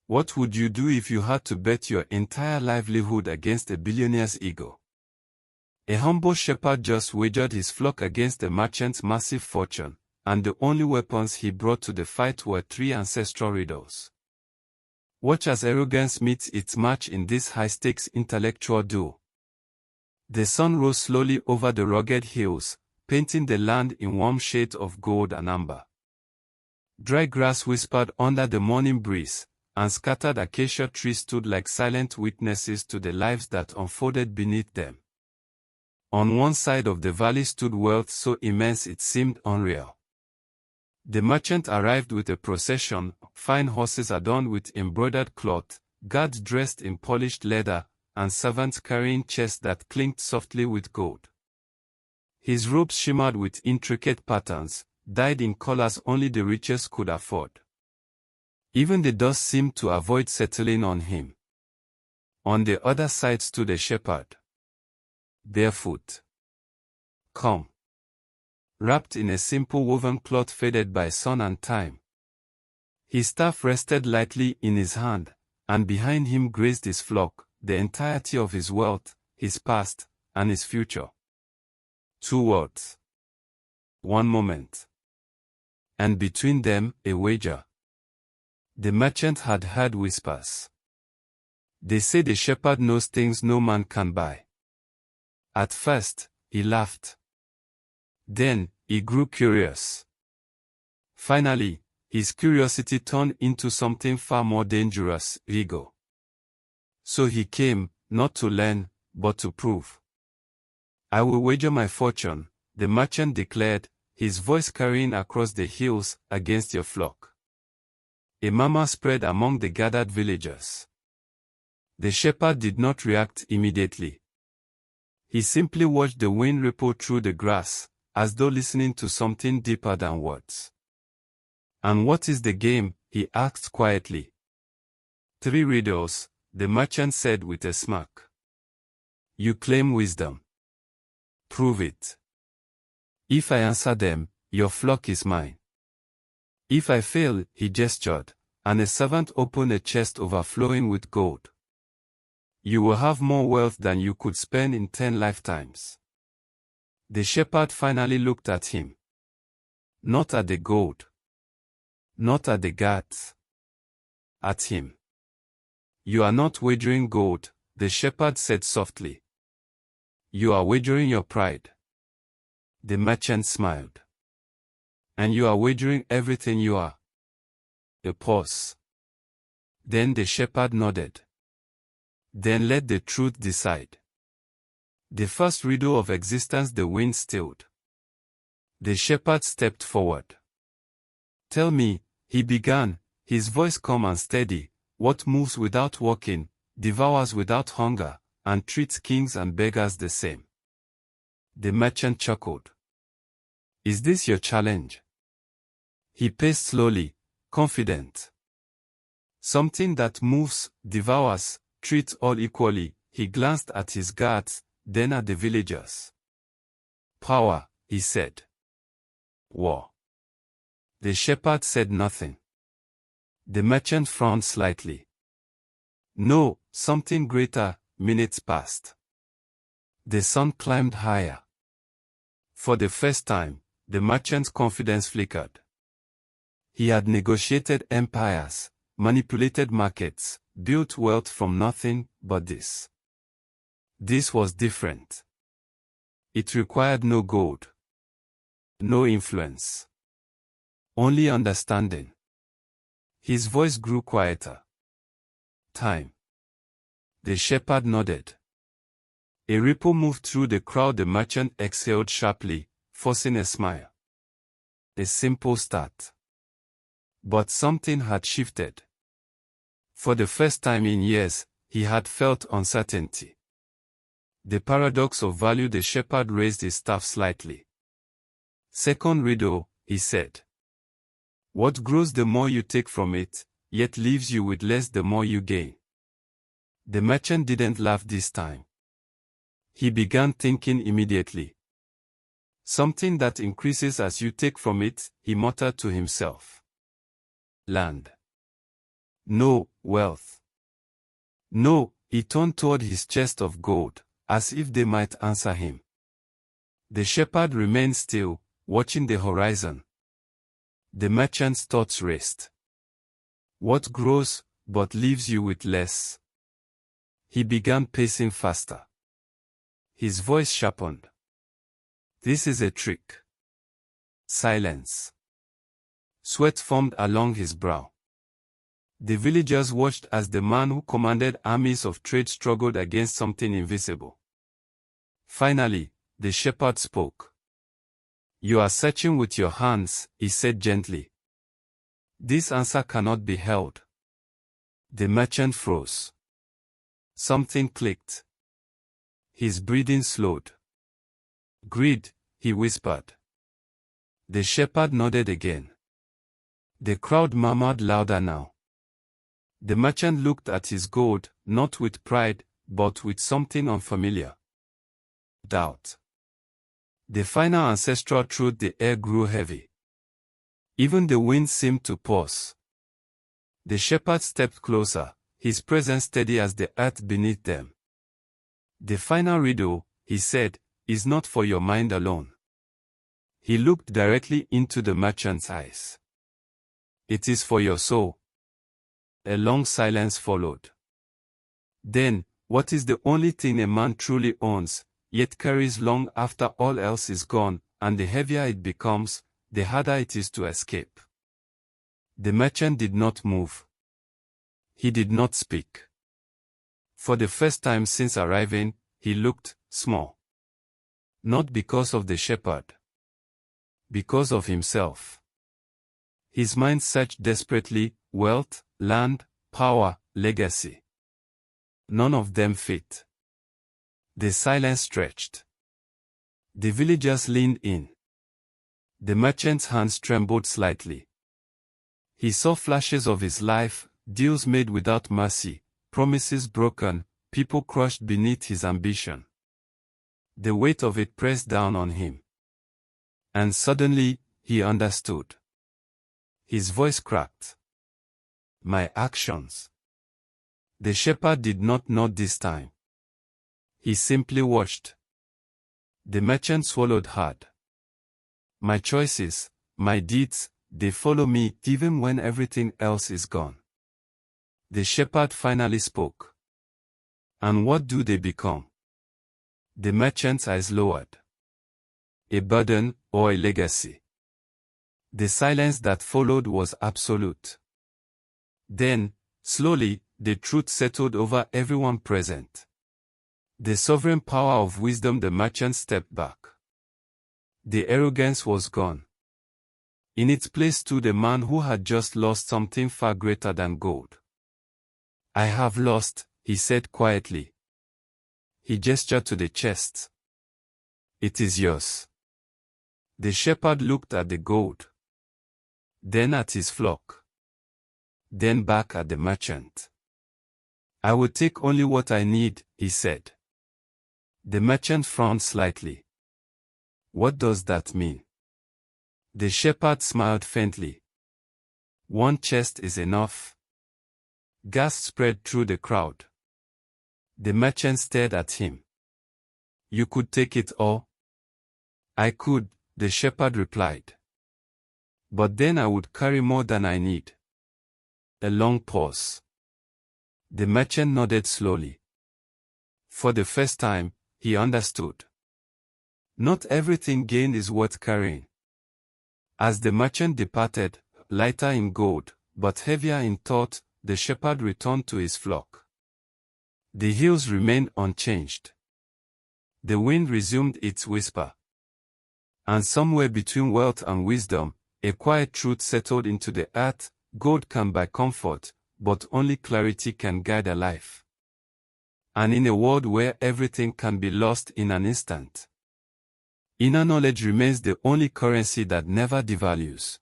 What would you do if you had to bet your entire livelihood against a billionaire's ego? A humble shepherd just wagered his flock against the merchant's massive fortune, and the only weapons he brought to the fight were 3 ancestral riddles. Watch as arrogance meets its match in this high-stakes intellectual duel. The sun rose slowly over the rugged hills, painting the land in warm shades of gold and amber. Dry grass whispered under the morning breeze, and scattered acacia trees stood like silent witnesses to the lives that unfolded beneath them. On one side of the valley stood wealth so immense it seemed unreal. The merchant arrived with a procession, fine horses adorned with embroidered cloth, guards dressed in polished leather, and servants carrying chests that clinked softly with gold. His robes shimmered with intricate patterns, dyed in colors only the richest could afford. Even the dust seemed to avoid settling on him. On the other side stood a shepherd. Barefoot. Calm. Wrapped in a simple woven cloth faded by sun and time. His staff rested lightly in his hand, and behind him grazed his flock, the entirety of his wealth, his past, and his future. 2 words. 1 moment. And between them, a wager. The merchant had heard whispers. They say the shepherd knows things no man can buy. At first, he laughed. Then, he grew curious. Finally, his curiosity turned into something far more dangerous, ego. So he came, not to learn, but to prove. I will wager my fortune, the merchant declared, his voice carrying across the hills, against your flock. A murmur spread among the gathered villagers. The shepherd did not react immediately. He simply watched the wind ripple through the grass, as though listening to something deeper than words. And what is the game? He asked quietly. 3 riddles, the merchant said with a smirk. You claim wisdom. Prove it. If I answer them, your flock is mine. If I fail, he gestured, and a servant opened a chest overflowing with gold. You will have more wealth than you could spend in 10 lifetimes. The shepherd finally looked at him. Not at the gold. Not at the guards. At him. You are not wagering gold, the shepherd said softly. You are wagering your pride. The merchant smiled. And you are wagering everything you are. A pause. Then the shepherd nodded. Then let the truth decide. The first riddle of existence the wind stilled. The shepherd stepped forward. Tell me, he began, his voice calm and steady, what moves without walking, devours without hunger, and treats kings and beggars the same. The merchant chuckled. Is this your challenge? He paced slowly, confident. Something that moves, devours, treats all equally. He glanced at his guards, then at the villagers. Power, he said. War. The shepherd said nothing. The merchant frowned slightly. No, something greater. Minutes passed. The sun climbed higher. For the first time, the merchant's confidence flickered. He had negotiated empires, manipulated markets, built wealth from nothing but this. This was different. It required no gold. No influence. Only understanding. His voice grew quieter. Time. The shepherd nodded. A ripple moved through the crowd. The merchant exhaled sharply, forcing a smile. A simple start. But something had shifted. For the first time in years, he had felt uncertainty. The paradox of value. The shepherd raised his staff slightly. Second riddle, he said. What grows the more you take from it, yet leaves you with less the more you gain. The merchant didn't laugh this time. He began thinking immediately. Something that increases as you take from it, he muttered to himself. Land. No wealth. No, he turned toward his chest of gold, as if they might answer him. The shepherd remained still, watching the horizon. The merchant's thoughts raced. What grows, but leaves you with less? He began pacing faster. His voice sharpened. This is a trick. Silence. Sweat formed along his brow. The villagers watched as the man who commanded armies of trade struggled against something invisible. Finally, the shepherd spoke. You are searching with your hands, he said gently. This answer cannot be held. The merchant froze. Something clicked. His breathing slowed. Greed, he whispered. The shepherd nodded again. The crowd murmured louder now. The merchant looked at his gold, not with pride, but with something unfamiliar. Doubt. The final ancestral truth. The air grew heavy. Even the wind seemed to pause. The shepherd stepped closer, his presence steady as the earth beneath them. The final riddle, he said, is not for your mind alone. He looked directly into the merchant's eyes. It is for your soul. A long silence followed. Then, what is the only thing a man truly owns, yet carries long after all else is gone, and the heavier it becomes, the harder it is to escape? The merchant did not move. He did not speak. For the first time since arriving, he looked small. Not because of the shepherd. Because of himself. His mind searched desperately: wealth, land, power, legacy. None of them fit. The silence stretched. The villagers leaned in. The merchant's hands trembled slightly. He saw flashes of his life, deals made without mercy, promises broken, people crushed beneath his ambition. The weight of it pressed down on him. And suddenly, he understood. His voice cracked. My actions. The shepherd did not nod this time. He simply watched. The merchant swallowed hard. My choices, my deeds, they follow me even when everything else is gone. The shepherd finally spoke. And what do they become? The merchant's eyes lowered. A burden or a legacy? The silence that followed was absolute. Then, slowly, the truth settled over everyone present. The sovereign power of wisdom. The merchant stepped back. The arrogance was gone. In its place stood a man who had just lost something far greater than gold. I have lost, he said quietly. He gestured to the chest. It is yours. The shepherd looked at the gold. Then at his flock. Then back at the merchant. I will take only what I need, he said. The merchant frowned slightly. What does that mean? The shepherd smiled faintly. One chest is enough. Gasps spread through the crowd. The merchant stared at him. You could take it all? I could, the shepherd replied. But then I would carry more than I need. A long pause. The merchant nodded slowly. For the first time, he understood. Not everything gained is worth carrying. As the merchant departed, lighter in gold, but heavier in thought, the shepherd returned to his flock. The hills remained unchanged. The wind resumed its whisper. And somewhere between wealth and wisdom, a quiet truth settled into the earth: gold can buy comfort, but only clarity can guide a life. And in a world where everything can be lost in an instant, inner knowledge remains the only currency that never devalues.